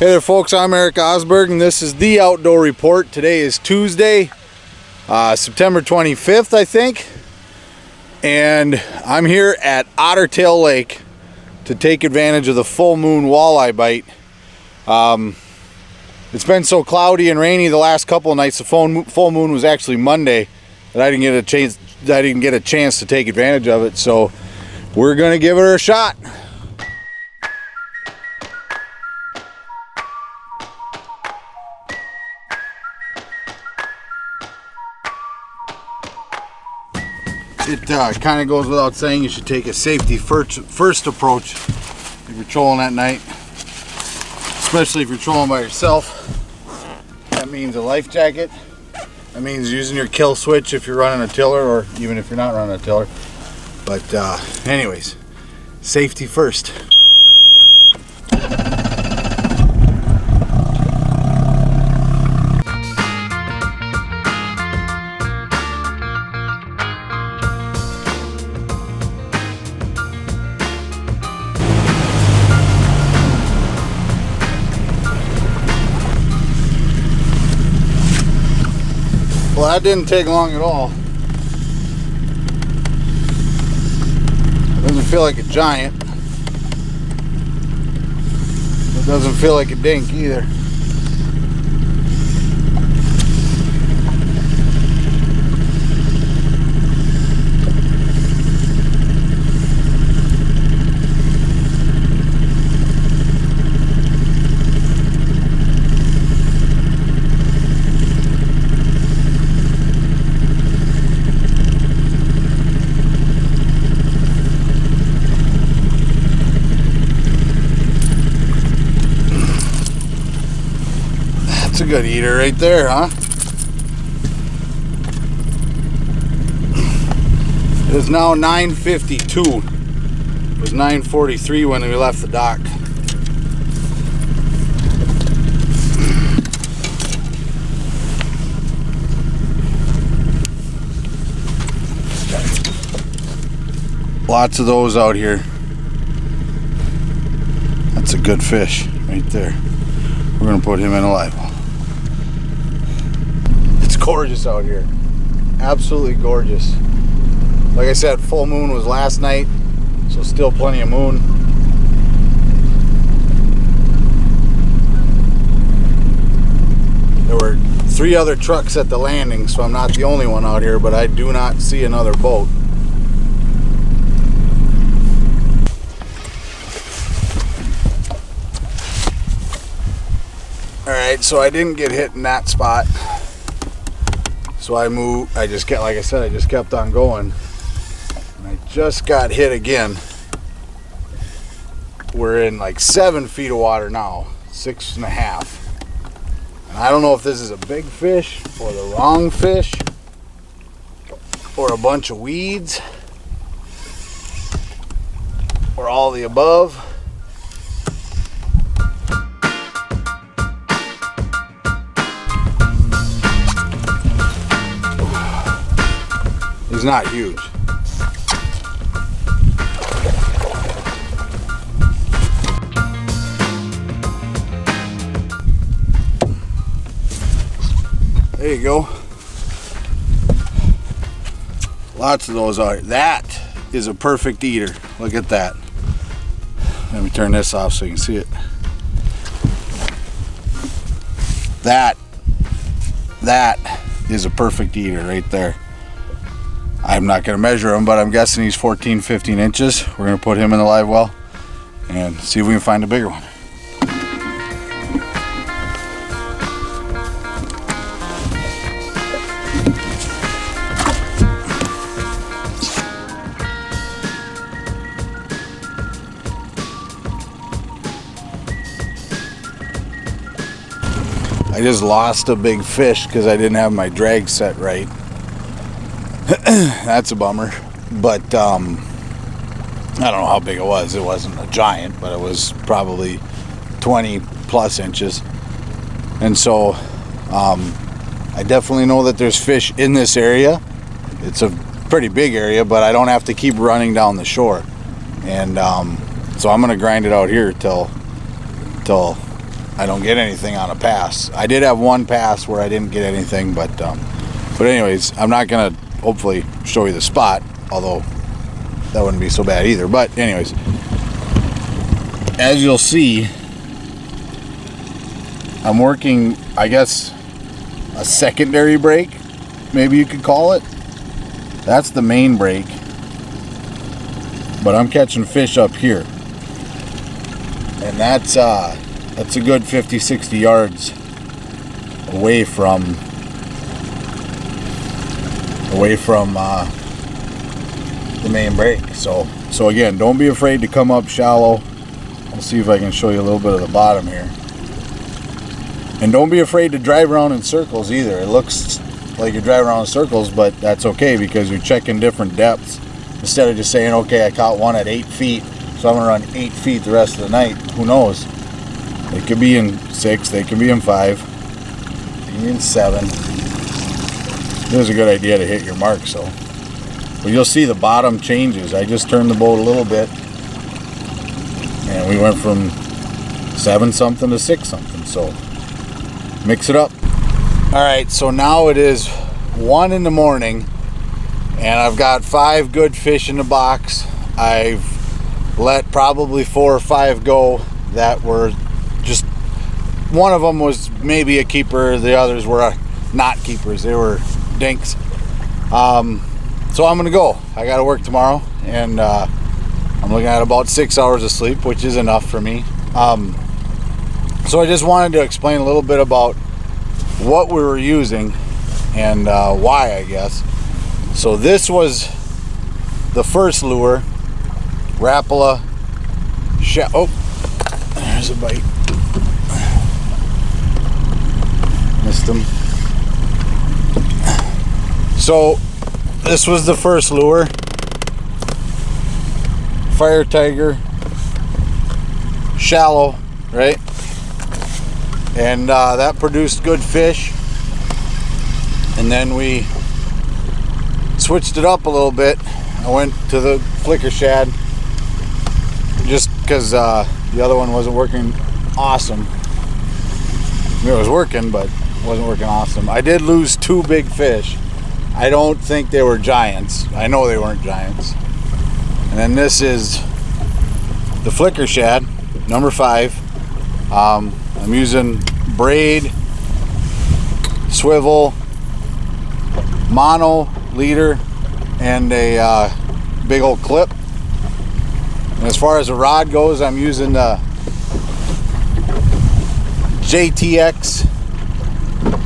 Hey there folks, I'm Eric Osberg and this is the Outdoor Report. Today is Tuesday, September 25th I think, and I'm here at Otter Tail Lake to take advantage of the full moon walleye bite. It's been so cloudy and rainy the last couple of nights. The full moon was actually Monday that I didn't get a chance to take advantage of it, so we're gonna give it a shot. It kind of goes without saying you should take a safety first approach if you're trolling at night, especially if you're trolling by yourself. That means a life jacket. That means using your kill switch if you're running a tiller, or even if you're not running a tiller. But anyways, safety first. Well, that didn't take long at all. It doesn't feel like a giant. It doesn't feel like a dink either. A good eater right there, huh? It is now 9:52. It was 9:43 when we left the dock. Lots of those out here. That's a good fish right there. We're gonna put him in a live well. Gorgeous out here, absolutely gorgeous. Like I said, full moon was last night, so still plenty of moon. There were 3 other trucks at the landing, so I'm not the only one out here, but I do not see another boat. Alright, so I didn't get hit in that spot. So I moved, I just kept on going. And I just got hit again. We're in like 7 feet of water now, 6.5. And I don't know if this is a big fish or the wrong fish or a bunch of weeds or all the above. He's not huge. There you go. Lots of those out here. That is a perfect eater. Look at that. Let me turn this off so you can see it. That is a perfect eater right there. I'm not going to measure him, but I'm guessing he's 14-15 inches. We're going to put him in the live well and see if we can find a bigger one. I just lost a big fish because I didn't have my drag set right. That's a bummer, but I don't know how big it was. It wasn't a giant, but it was probably 20 plus inches. And so I definitely know that there's fish in this area. It's a pretty big area, but I don't have to keep running down the shore. And so I'm gonna grind it out here till I don't get anything on a pass. I did have one pass where I didn't get anything, but anyways, I'm not gonna hopefully show you the spot, although that wouldn't be so bad either. But anyways, as you'll see, I'm working, I guess, a secondary brake, maybe you could call it. That's the main brake, but I'm catching fish up here, and that's a good 50-60 yards away from the main brake. So again, don't be afraid to come up shallow. I'll see if I can show you a little bit of the bottom here. And don't be afraid to drive around in circles either. It looks like you're driving around in circles, but that's okay because you're checking different depths. Instead of just saying, okay, I caught one at 8 feet, so I'm gonna run 8 feet the rest of the night. Who knows? They could be in 6, they could be in 5, they could be in 7. It was a good idea to hit your mark, so. But you'll see the bottom changes. I just turned the boat a little bit, and we went from 7 something to 6 something, so mix it up. All right, so now it is 1 in the morning, and I've got 5 good fish in the box. I've let probably 4 or 5 go that were just, one of them was maybe a keeper, the others were not keepers, they were dinks. So I'm gonna go. I gotta work tomorrow, and I'm looking at about 6 hours of sleep, which is enough for me. So I just wanted to explain a little bit about what we were using and why, I guess. So this was the first lure, Rapala. Oh, there's a bite. Missed him. So this was the first lure, Fire Tiger, shallow, right? And that produced good fish. And then we switched it up a little bit. I went to the flicker shad just because the other one wasn't working awesome. I mean, it was working, but it wasn't working awesome. I did lose 2 big fish. I don't think they were giants. I know they weren't giants. And then this is the flicker shad, number 5. I'm using braid, swivel, mono leader, and a big old clip. And as far as the rod goes, I'm using the JTX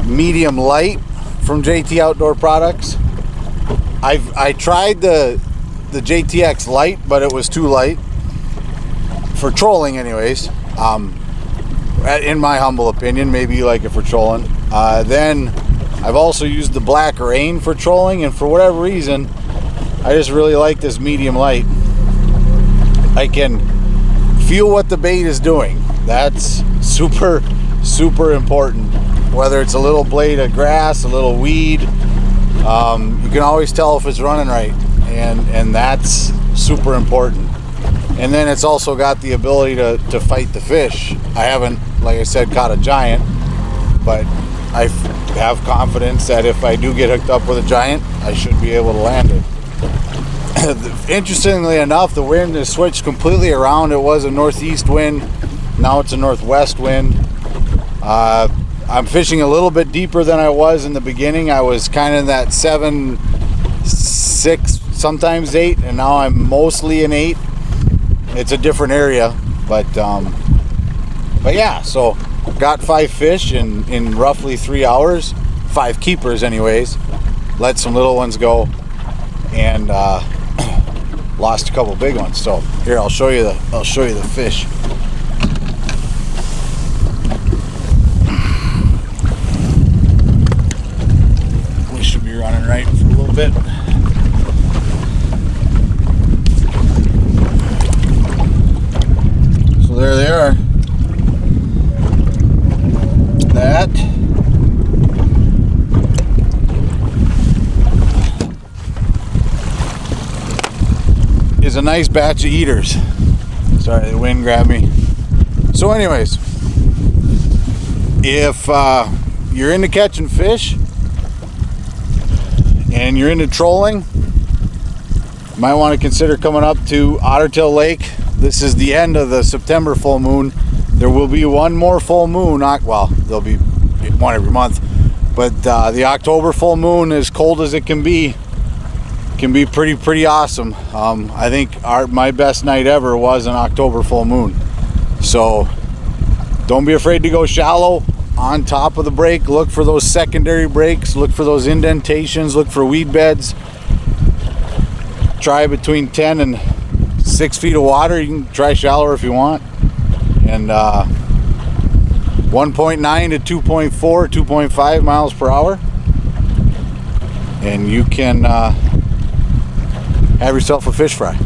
medium light from JT Outdoor Products. I tried the JTX light, but it was too light for trolling anyways. In my humble opinion, maybe you like it for trolling. Then I've also used the Black Rain for trolling, and for whatever reason, I just really like this medium light. I can feel what the bait is doing. That's super, super important. Whether it's a little blade of grass, a little weed, you can always tell if it's running right, and that's super important. And then it's also got the ability to fight the fish. I haven't, like I said, caught a giant, but I have confidence that if I do get hooked up with a giant, I should be able to land it. Interestingly enough, the wind has switched completely around. It was a northeast wind, now it's a northwest wind. I'm fishing a little bit deeper than I was in the beginning. I was kind of in that 7, 6, sometimes 8, and now I'm mostly in 8. It's a different area, but yeah, so got 5 fish in roughly 3 hours, 5 keepers anyways. Let some little ones go, and lost a couple big ones. So here, I'll show you the fish. We should be running right for a little bit. So there they are. That is a nice batch of eaters. Sorry, the wind grabbed me. So anyways, if you're into catching fish and you're into trolling, you might want to consider coming up to Otter Tail Lake. This is the end of the September full moon. There will be one more full moon. Well, there'll be one every month, but the October full moon, as cold as it can be pretty awesome. I think my best night ever was an October full moon. So don't be afraid to go shallow on top of the break. Look for those secondary breaks, look for those indentations, look for weed beds. Try between 10 and 6 feet of water. You can try shallower if you want. And 1.9 to 2.4, 2.5 miles per hour. And you can have yourself a fish fry.